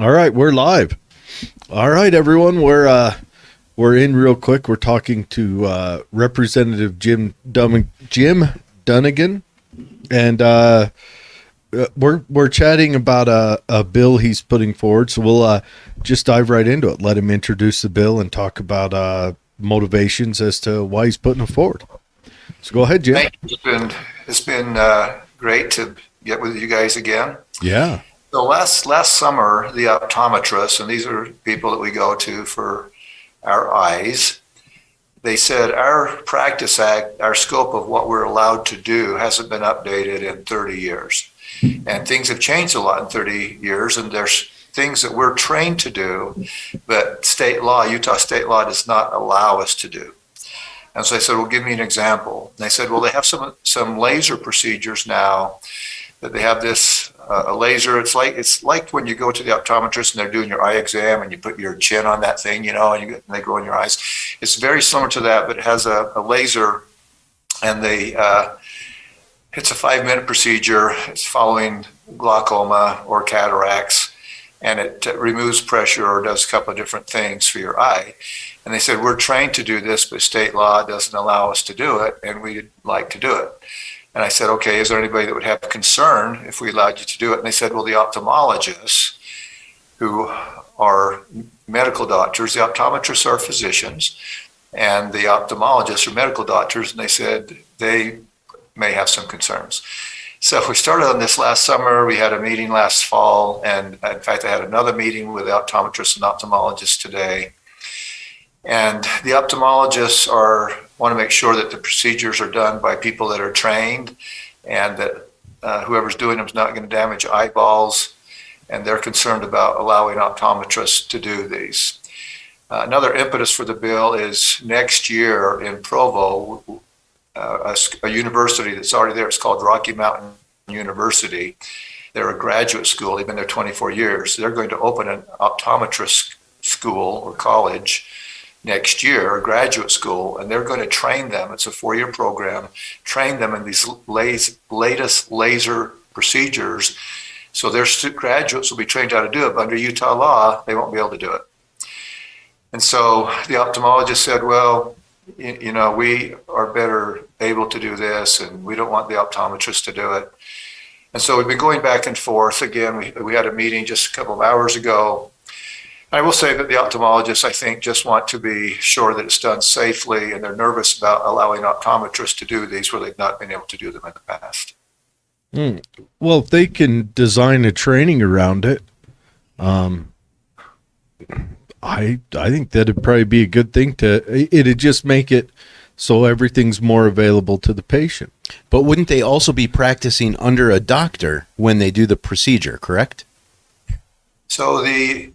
All right, we're live. All right, everyone, we're in real quick. We're talking to Representative Jim Dunnigan, and we're chatting about a bill he's putting forward. So we'll just dive right into it. Let him introduce the bill and talk about motivations as to why he's putting it forward. So go ahead, Jim. Thank you. It's been great to get with you guys again. Yeah. So last summer, the optometrists, and these are people that we go to for our eyes, they said our practice act, our scope of what we're allowed to do hasn't been updated in 30 years. And things have changed a lot in 30 years, and there's things that we're trained to do, but Utah state law does not allow us to do. And so I said, well, give me an example. And they said, well, they have some laser procedures now that they have this a laser. It's like when you go to the optometrist and they're doing your eye exam and you put your chin on that thing, and they go in your eyes. It's very similar to that, but it has a laser, and it's a 5-minute procedure. It's following glaucoma or cataracts, and it removes pressure or does a couple of different things for your eye. And they said, we're trained to do this, but state law doesn't allow us to do it, and we'd like to do it. And I said, okay, is there anybody that would have concern if we allowed you to do it? And they said, well, the ophthalmologists, who are medical doctors, the optometrists are physicians, and the ophthalmologists are medical doctors, and they said they may have some concerns. So we started on this last summer. We had a meeting last fall, and in fact, I had another meeting with the optometrists and ophthalmologists today. And the ophthalmologists want to make sure that the procedures are done by people that are trained, and that whoever's doing them is not going to damage eyeballs. And they're concerned about allowing optometrists to do these. Another impetus for the bill is next year in Provo, a university that's already there. It's called Rocky Mountain University. They're a graduate school. They've been there 24 years. They're going to open an optometrist school or college next year, a graduate school, and they're going to train them. It's a 4-year program, train them in these latest laser procedures. So their graduates will be trained how to do it, but under Utah law, they won't be able to do it. And so the ophthalmologist said, well, we are better able to do this, and we don't want the optometrist to do it. And so we've been going back and forth. Again, we had a meeting just a couple of hours ago. I will say that the ophthalmologists, I think, just want to be sure that it's done safely, and they're nervous about allowing optometrists to do these where they've not been able to do them in the past. Well, if they can design a training around it, I think that'd probably be a good thing. It'd just make it so everything's more available to the patient. But wouldn't they also be practicing under a doctor when they do the procedure, correct? So the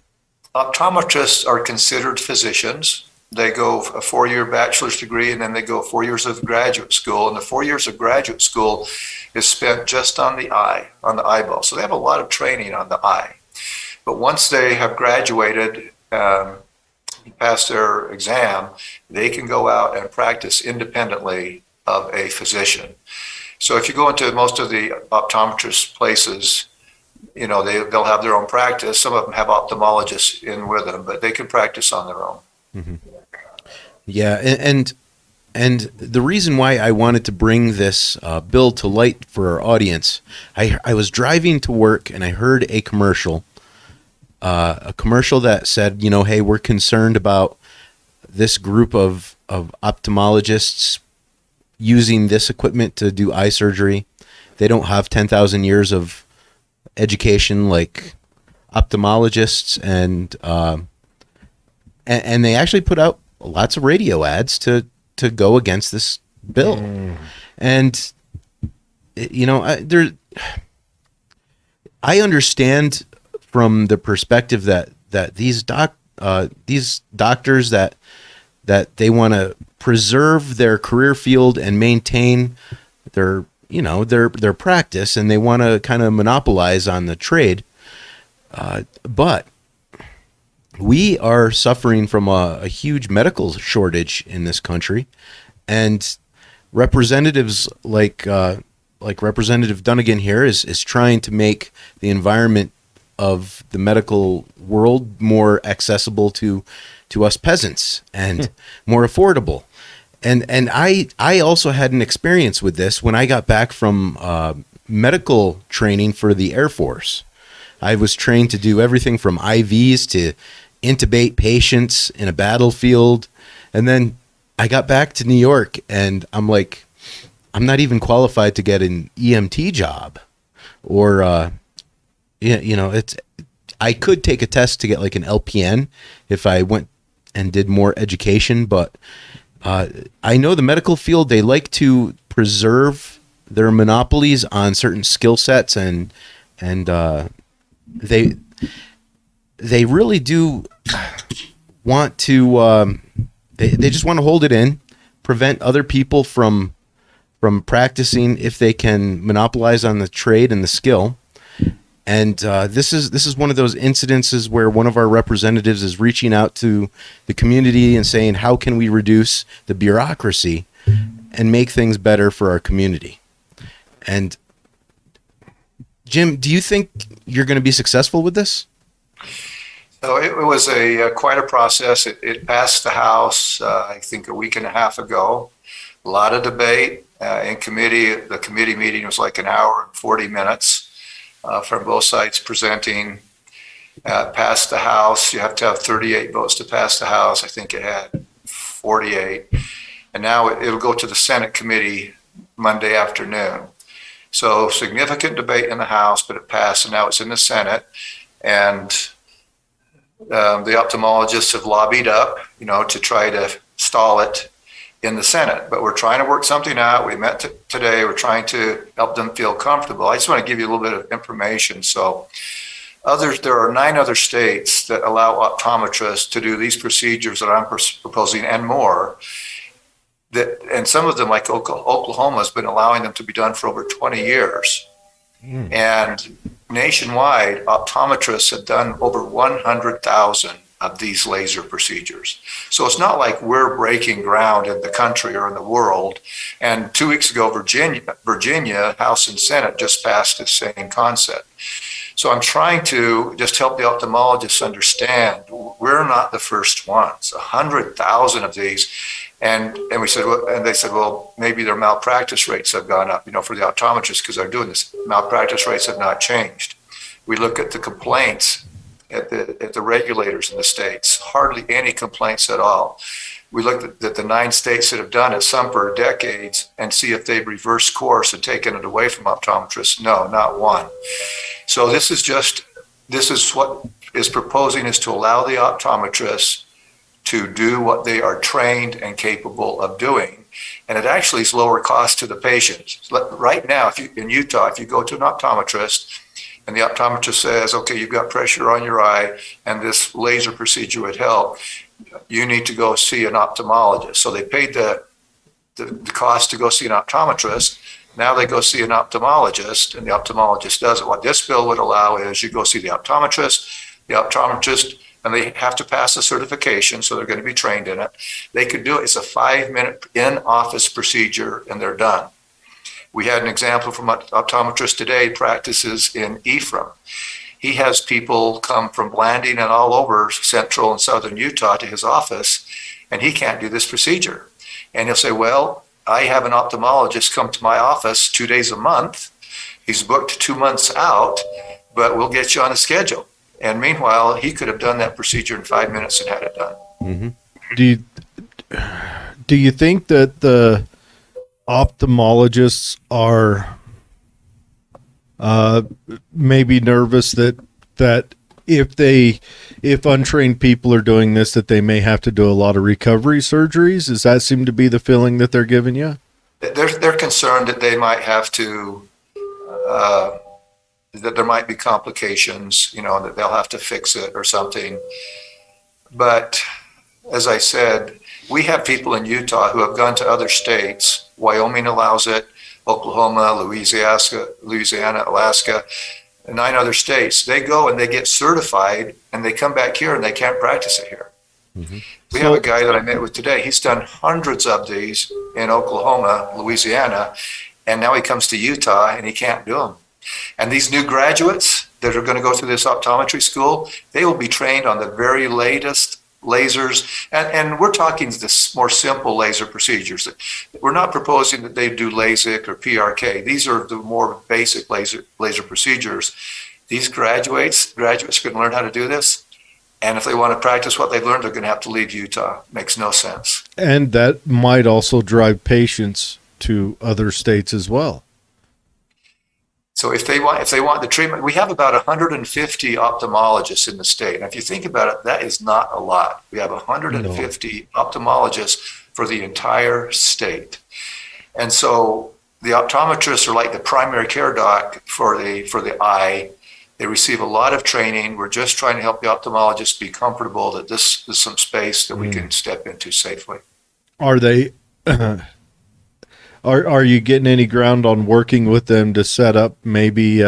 optometrists are considered physicians. They go a 4-year bachelor's degree, and then they go 4 years of graduate school. And the 4 years of graduate school is spent just on the eye, on the eyeball. So they have a lot of training on the eye. But once they have graduated, passed their exam, they can go out and practice independently of a physician. So if you go into most of the optometrist places, they'll have their own practice. Some of them have ophthalmologists in with them, but they can practice on their own. Mm-hmm. Yeah, and the reason why I wanted to bring this bill to light for our audience, I was driving to work and I heard a commercial that said, hey, we're concerned about this group of ophthalmologists using this equipment to do eye surgery. They don't have 10,000 years of education like ophthalmologists, and they actually put out lots of radio ads to go against this bill. And I understand from the perspective that these doctors that they want to preserve their career field and maintain their practice, and they want to kind of monopolize on the trade. But we are suffering from a huge medical shortage in this country, and representatives like Representative Dunnigan here is trying to make the environment of the medical world more accessible to us peasants and more affordable. And I also had an experience with this when I got back from medical training for the Air Force. I was trained to do everything from IVs to intubate patients in a battlefield. And then I got back to New York and I'm like, I'm not even qualified to get an EMT job, or, I could take a test to get like an LPN if I went and did more education, but I know the medical field, they like to preserve their monopolies on certain skill sets, and they really do want to they just want to hold it in, prevent other people from practicing if they can monopolize on the trade and the skill. And this is one of those incidences where one of our representatives is reaching out to the community and saying, how can we reduce the bureaucracy and make things better for our community? And Jim, do you think you're going to be successful with this? So it was quite a process. It passed the House, I think, a week and a half ago. A lot of debate in committee. The committee meeting was like an hour and 40 minutes. From both sides presenting. Passed the House. You have to have 38 votes to pass the House. I think it had 48. And now it'll go to the Senate committee Monday afternoon. So significant debate in the House, but it passed, and now it's in the Senate. And the ophthalmologists have lobbied up, to try to stall it in the Senate, but we're trying to work something out. We met today. We're trying to help them feel comfortable. I just want to give you a little bit of information. So there are 9 other states that allow optometrists to do these procedures that I'm proposing and more. And some of them, like Oklahoma, has been allowing them to be done for over 20 years. And nationwide, optometrists have done over 100,000 of these laser procedures. So it's not like we're breaking ground in the country or in the world. And 2 weeks ago, Virginia, House and Senate just passed the same concept. So I'm trying to just help the ophthalmologists understand we're not the first ones. 100,000 of these. And we said, and they said, well, maybe their malpractice rates have gone up, for the optometrists because they're doing this. Malpractice rates have not changed. We look at the complaints at the regulators in the states, hardly any complaints at all. We looked at the 9 states that have done it, some for decades, and see if they've reversed course and taken it away from optometrists. No, not one. So this is what is proposing, is to allow the optometrists to do what they are trained and capable of doing. And it actually is lower cost to the patients. Right now, in Utah, if you go to an optometrist, and the optometrist says, okay, you've got pressure on your eye and this laser procedure would help, you need to go see an ophthalmologist. So they paid the cost to go see an optometrist. Now they go see an ophthalmologist, and the ophthalmologist does it. What this bill would allow is you go see the optometrist, and they have to pass a certification, so they're going to be trained in it. They could do it. It's a 5-minute in-office procedure, and they're done. We had an example from an optometrist today, practices in Ephraim. He has people come from Blanding and all over central and southern Utah to his office, and he can't do this procedure. And he'll say, well, I have an ophthalmologist come to my office 2 days a month. He's booked 2 months out, but we'll get you on a schedule. And meanwhile, he could have done that procedure in 5 minutes and had it done. Mm-hmm. Do you think that the ophthalmologists are maybe nervous that if untrained people are doing this, that they may have to do a lot of recovery surgeries? Does that seem to be the feeling that they're giving you? They're concerned that they might have to, that there might be complications, that they'll have to fix it or something. But as I said, we have people in Utah who have gone to other states. Wyoming allows it, Oklahoma, Louisiana, Alaska, and 9 other states. They go and they get certified, and they come back here and they can't practice it here. Mm-hmm. We have a guy that I met with today. He's done hundreds of these in Oklahoma, Louisiana, and now he comes to Utah and he can't do them. And these new graduates, that are going to go through this optometry school, they will be trained on the very latest lasers. And we're talking this more simple laser procedures. We're not proposing that they do LASIK or PRK. These are the more basic laser procedures. These graduates are going to learn how to do this. And if they want to practice what they've learned, they're going to have to leave Utah. Makes no sense. And that might also drive patients to other states as well. So if they want the treatment, we have about 150 ophthalmologists in the state. And if you think about it, that is not a lot. We have 150 ophthalmologists for the entire state. And so the optometrists are like the primary care doc for the eye. They receive a lot of training. We're just trying to help the ophthalmologists be comfortable that this is some space that we can step into safely. Are they, are you getting any ground on working with them to set up maybe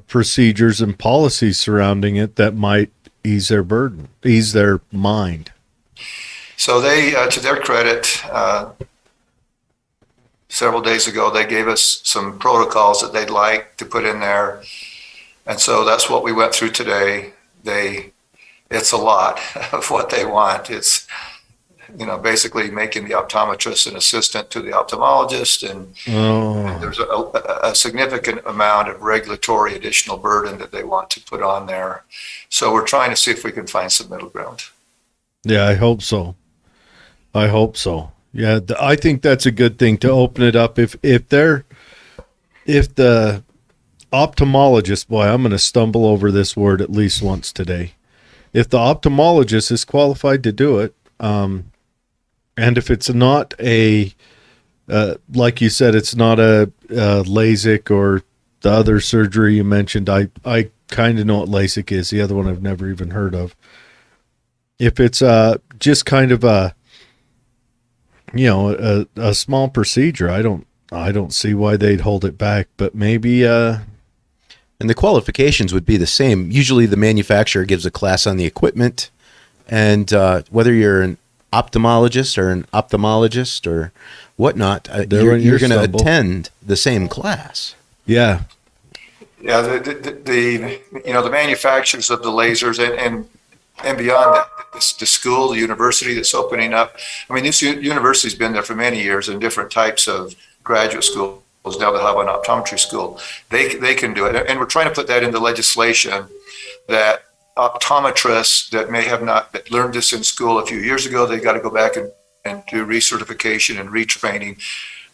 procedures and policies surrounding it that might ease their burden, ease their mind? So they, to their credit, several days ago, they gave us some protocols that they'd like to put in there. And so that's what we went through today. It's a lot of what they want. It's, basically making the optometrist an assistant to the ophthalmologist. And there's a significant amount of regulatory additional burden that they want to put on there. So we're trying to see if we can find some middle ground. Yeah, I hope so. Yeah, I think that's a good thing to open it up. If the ophthalmologist, boy, I'm going to stumble over this word at least once today. If the ophthalmologist is qualified to do it, and if it's not like you said, it's not a LASIK or the other surgery you mentioned. I kind of know what LASIK is. The other one I've never even heard of. If it's just kind of a small procedure, I don't see why they'd hold it back. But maybe. And the qualifications would be the same. Usually, the manufacturer gives a class on the equipment, and whether you're an ophthalmologist or an ophthalmologist or whatnot, you're going to attend the same class. Yeah. Yeah. The manufacturers of the lasers and beyond that, the school, the university that's opening up. I mean, this university's been there for many years in different types of graduate schools. Now they have an optometry school. They can do it. And we're trying to put that into legislation that optometrists that may have not learned this in school a few years ago, they got to go back and do recertification and retraining.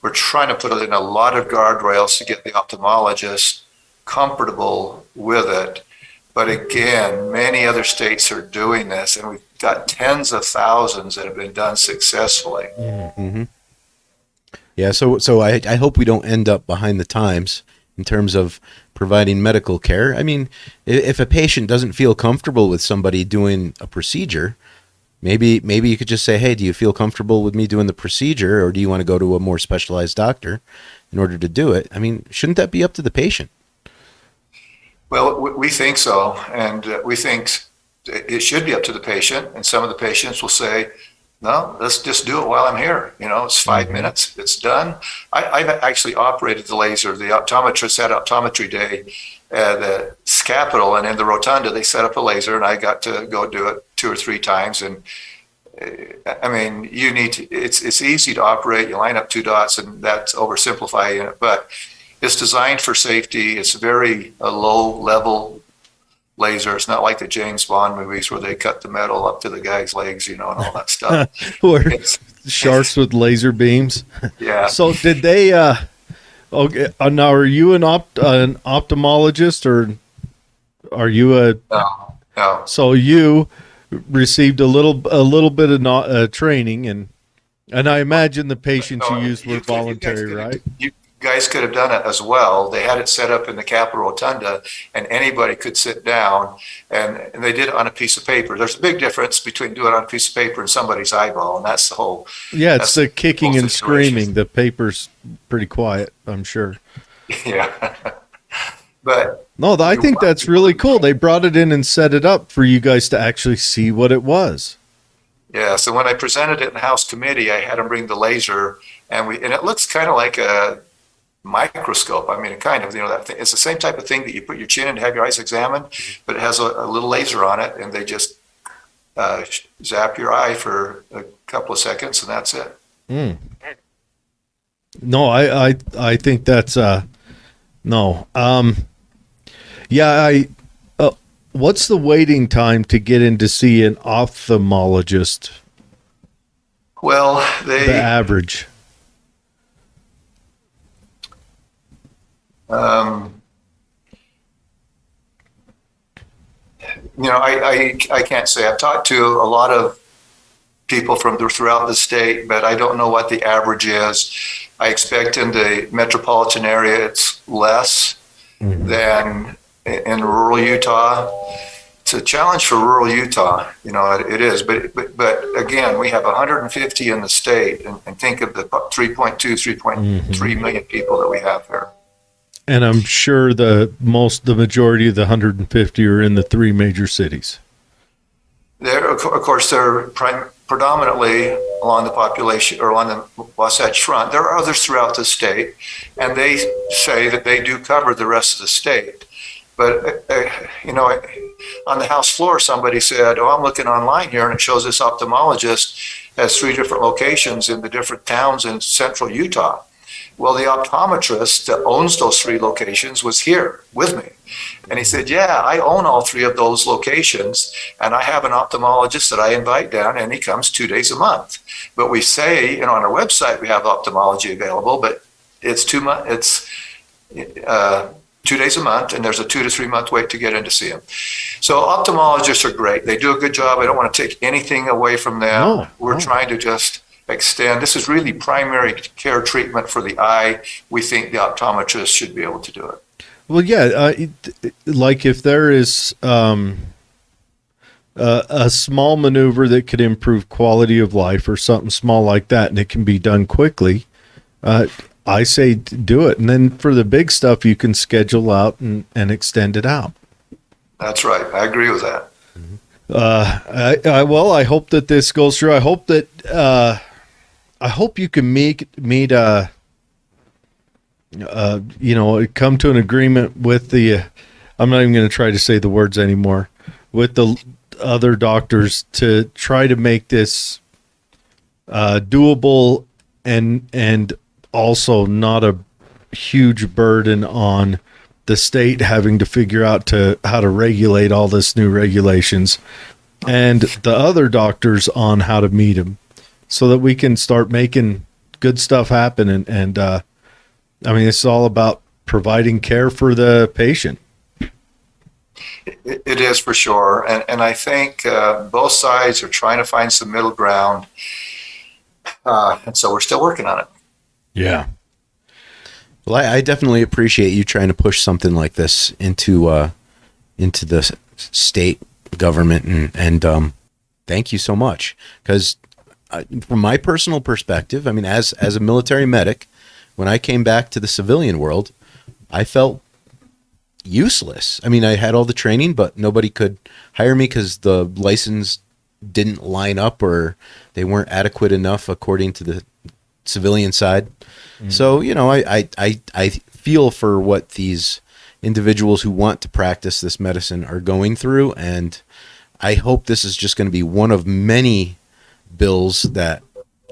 We're trying to put in a lot of guardrails to get the ophthalmologist comfortable with it. But again, many other states are doing this, and we've got tens of thousands that have been done successfully. Mm-hmm. Yeah, so I hope we don't end up behind the times in terms of providing medical care. I mean, if a patient doesn't feel comfortable with somebody doing a procedure, maybe you could just say, hey, do you feel comfortable with me doing the procedure, or do you want to go to a more specialized doctor in order to do it? I mean, shouldn't that be up to the patient? Well, we think so, and we think it should be up to the patient, and some of the patients will say, no, let's just do it while I'm here. It's 5 minutes, it's done. I've actually operated the laser. The optometrist had optometry day at the Capitol, and in the rotunda, they set up a laser, and I got to go do it 2 or 3 times. And I mean, it's easy to operate. You line up 2 dots, and that's oversimplifying it, but it's designed for safety. It's very low level laser. It's not like the James Bond movies where they cut the metal up to the guy's legs, and all that stuff. Or sharks with laser beams. Yeah. So did they? Okay. Now, are you an ophthalmologist, or are you a? No. So you received a little bit of training, and I imagine the patients you used were voluntary, right? You guys could have done it as well. They had it set up in the Capitol Rotunda, and anybody could sit down, and they did it on a piece of paper. There's a big difference between doing it on a pice of paper and somebody's eyeball, and that's the whole. Yeah, it's the kicking and screaming. The paper's pretty quiet, I'm sure. Yeah. But no, I think that's really cool. They brought it in and set it up for you guys to actually see what it was. Yeah, so when I presented it in House Committee, I had them bring the laser, and it looks kind of like microscope. I mean, kind of, that thing. It's the same type of thing that you put your chin in to have your eyes examined, but it has a little laser on it, and they just zap your eye for a couple of seconds, and that's it. Mm. No, I think that's no. Yeah, what's the waiting time to get in to see an ophthalmologist? Well, The average. I can't say. I've talked to a lot of people from throughout the state, but I don't know what the average is. I expect in the metropolitan area it's less than in rural Utah. It's a challenge for rural Utah, it is. But again, we have 150 in the state, and think of the 3.2, 3.3 million people that we have here. And I'm sure the majority of the 150 are in the three major cities. Of course, they're predominantly along the population or along the Wasatch Front. There are others throughout the state, and they say that they do cover the rest of the state. But, on the House floor, somebody said, I'm looking online here, and it shows this ophthalmologist has 3 different locations in the different towns in central Utah. Well, the optometrist that owns those 3 locations was here with me. And he said, I own all 3 of those locations, and I have an ophthalmologist that I invite down, and he comes 2 days a month. But we say, on our website, we have ophthalmology available, but it's 2 days a month, and there's a 2 to 3 month wait to get in to see him. So ophthalmologists are great. They do a good job. I don't want to take anything away from them. We're trying to just extend. This is really primary care treatment for the eye. We think the optometrist should be able to do it. Well, yeah, like if there is a small maneuver that could improve quality of life or something small like that, and it can be done quickly, I say do it. And then for the big stuff, you can schedule out and extend it out. That's right. I agree with that. I hope that this goes through. I hope you can come to an agreement with the, I'm not even going to try to say the words anymore, with the other doctors to try to make this doable and also not a huge burden on the state having to figure out how to regulate all this new regulations, and the other doctors on how to meet them, so that we can start making good stuff happen. And it's all about providing care for the patient. It is for sure. And I think both sides are trying to find some middle ground. And so we're still working on it. Yeah. Well, I definitely appreciate you trying to push something like this into the state government, and thank you so much. Because from my personal perspective, as a military medic, when I came back to the civilian world, I felt useless. I had all the training, but nobody could hire me because the license didn't line up, or they weren't adequate enough according to the civilian side. So, I feel for what these individuals who want to practice this medicine are going through. And I hope this is just going to be one of many bills that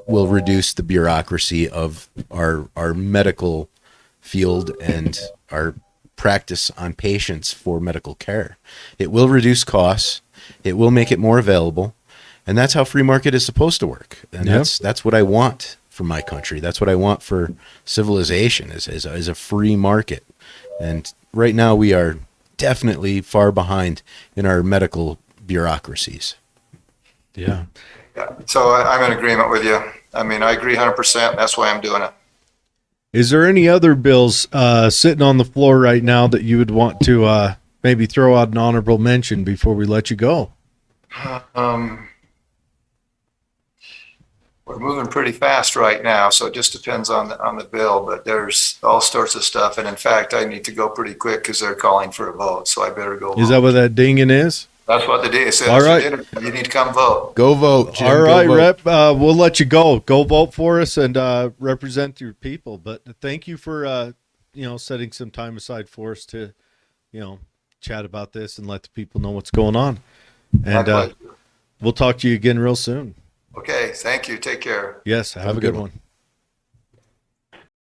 will reduce the bureaucracy of our medical field and our practice on patients for medical care. It will reduce costs. It will make it more available. And that's how free market is supposed to work. And that's what I want for my country. That's what I want for civilization, is a free market. And right now we are definitely far behind in our medical bureaucracies. Yeah. So I'm in agreement with you. I agree 100%. That's why I'm doing it. Is there any other bills sitting on the floor right now that you would want to maybe throw out an honorable mention before we let you go? We're moving pretty fast right now, so it just depends on the bill. But there's all sorts of stuff, and in fact, I need to go pretty quick because they're calling for a vote. So I better go. Is that what that dinging is? That's what the ding says. All right, you need to come vote. Go vote, Jim. All right, Rep. We'll let you go. Go vote for us and represent your people. But thank you for setting some time aside for us to, chat about this and let the people know what's going on. My And pleasure. we'll talk to you again real soon. Okay, thank you. Take care. Yes, have a good one.